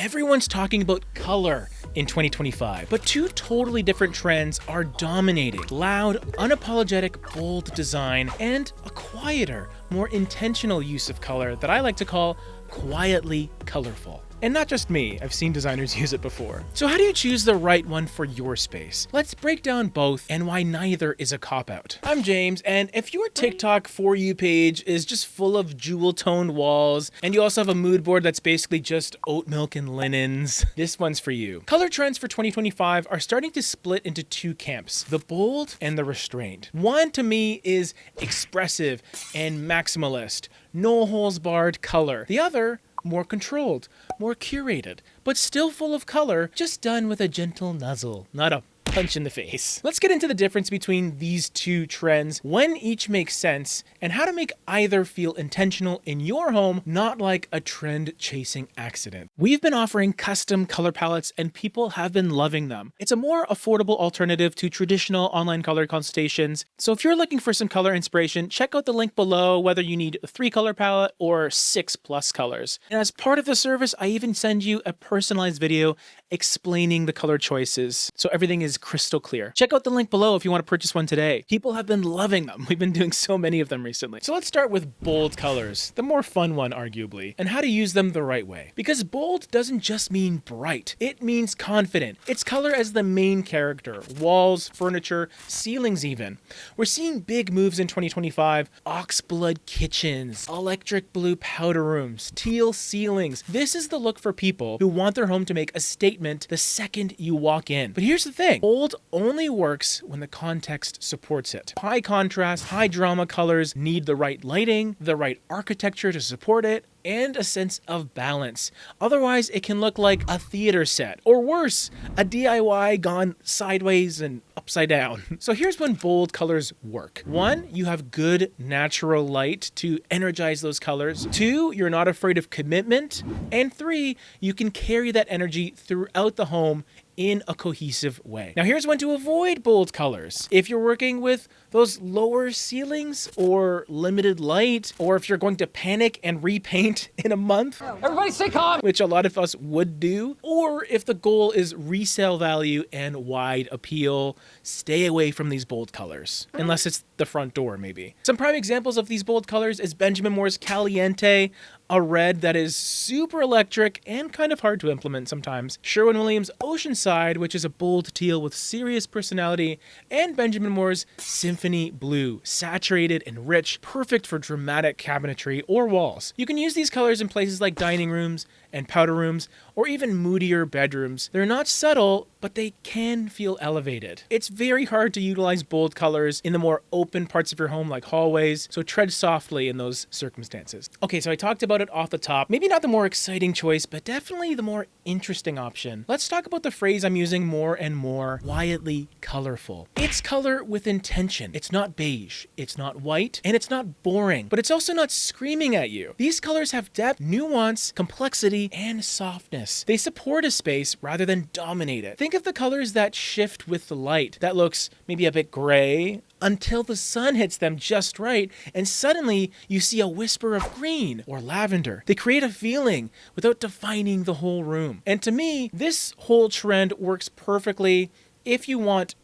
Everyone's talking about color in 2025, but two totally different trends are dominating: loud, unapologetic, bold design, and a quieter, more intentional use of color that I like to call quietly colorful. And not just me, I've seen designers use it before. So how do you choose the right one for your space? Let's break down both and why neither is a cop-out. I'm James, and if your TikTok For You page is just full of jewel-toned walls, and you also have a mood board that's basically just oat milk and linens, this one's for you. Color trends for 2025 are starting to split into two camps: the bold and the restrained. One, to me, is expressive and maximalist, no holes barred color. The other, more controlled, more curated, but still full of color, just done with a gentle nuzzle, not a punch in the face. Let's get into the difference between these two trends, when each makes sense, and how to make either feel intentional in your home, not like a trend-chasing accident. We've been offering custom color palettes and people have been loving them. It's a more affordable alternative to traditional online color consultations. So if you're looking for some color inspiration, check out the link below, whether you need a 3-color palette or 6+ colors. And as part of the service, I even send you a personalized video explaining the color choices, so everything is crystal clear. Check out the link below if you want to purchase one today. People have been loving them. We've been doing so many of them recently. So let's start with bold colors, the more fun one arguably, and how to use them the right way. Because bold doesn't just mean bright, it means confident. It's color as the main character: walls, furniture, ceilings even. We're seeing big moves in 2025: oxblood kitchens, electric blue powder rooms, teal ceilings. This is the look for people who want their home to make a statement the second you walk in. But here's the thing: bold only works when the context supports it. High contrast, high drama colors need the right lighting, the right architecture to support it, and a sense of balance. Otherwise, it can look like a theater set, or worse, a DIY gone sideways and upside down. So here's when bold colors work. 1, you have good natural light to energize those colors. 2, you're not afraid of commitment. And 3, you can carry that energy throughout the home in a cohesive way. Now here's when to avoid bold colors. If you're working with those lower ceilings or limited light, or if you're going to panic and repaint in a month, Everybody stay calm! which a lot of us would do, or if the goal is resale value and wide appeal, stay away from these bold colors, unless it's the front door maybe. Some prime examples of these bold colors is Benjamin Moore's Caliente, a red that is super electric and kind of hard to implement sometimes. Sherwin-Williams' Oceanside, which is a bold teal with serious personality, and Benjamin Moore's Symphony Blue, saturated and rich, perfect for dramatic cabinetry or walls. You can use these colors in places like dining rooms and powder rooms, or even moodier bedrooms. They're not subtle, but they can feel elevated. It's very hard to utilize bold colors in the more open parts of your home like hallways, so tread softly in those circumstances. Okay, so I talked about it off the top. Maybe not the more exciting choice, but definitely the more interesting option. Let's talk about the phrase I'm using more and more: quietly colorful. It's color with intention. It's not beige, it's not white, and it's not boring, but it's also not screaming at you. These colors have depth, nuance, complexity, and softness. They support a space rather than dominate it. Think of the colors that shift with the light, that looks maybe a bit gray, until the sun hits them just right, and suddenly you see a whisper of green or lavender. They create a feeling without defining the whole room. And to me, this whole trend works perfectly if you want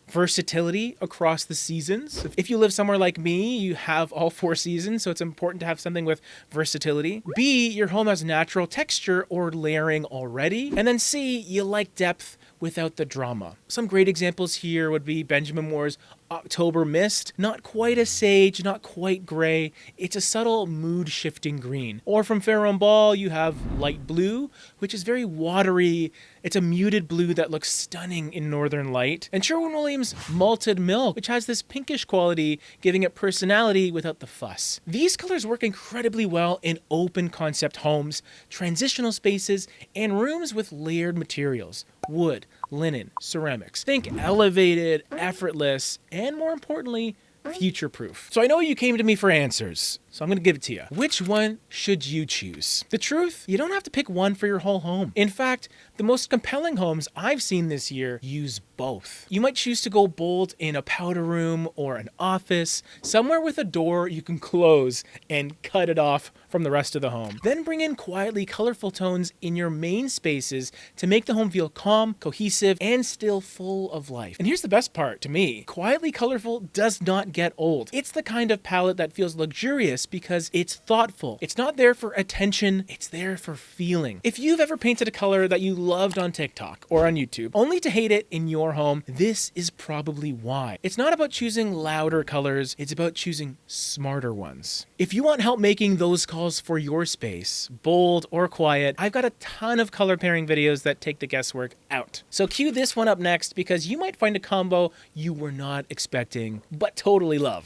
versatility across the seasons. If you live somewhere like me, you have all 4 seasons, so it's important to have something with versatility. B, your home has natural texture or layering already. And then C, you like depth without the drama. Some great examples here would be Benjamin Moore's October Mist. Not quite a sage, not quite gray. It's a subtle mood-shifting green. Or from Farrow & Ball, you have light blue, which is very watery. It's a muted blue that looks stunning in northern light. And Sherwin-Williams Malted Milk, which has this pinkish quality, giving it personality without the fuss. These colors work incredibly well in open concept homes, transitional spaces, and rooms with layered materials: wood, linen, ceramics. Think elevated, effortless, and more importantly, future-proof. So I know you came to me for answers. So I'm gonna give it to you. Which one should you choose? The truth, you don't have to pick one for your whole home. In fact, the most compelling homes I've seen this year use both. You might choose to go bold in a powder room or an office, somewhere with a door you can close and cut it off from the rest of the home. Then bring in quietly colorful tones in your main spaces to make the home feel calm, cohesive, and still full of life. And here's the best part to me. Quietly colorful does not get old. It's the kind of palette that feels luxurious because it's thoughtful. It's not there for attention, it's there for feeling. If you've ever painted a color that you loved on TikTok or on YouTube, only to hate it in your home, this is probably why. It's not about choosing louder colors, it's about choosing smarter ones. If you want help making those calls for your space, bold or quiet, I've got a ton of color pairing videos that take the guesswork out. So cue this one up next because you might find a combo you were not expecting, but totally love.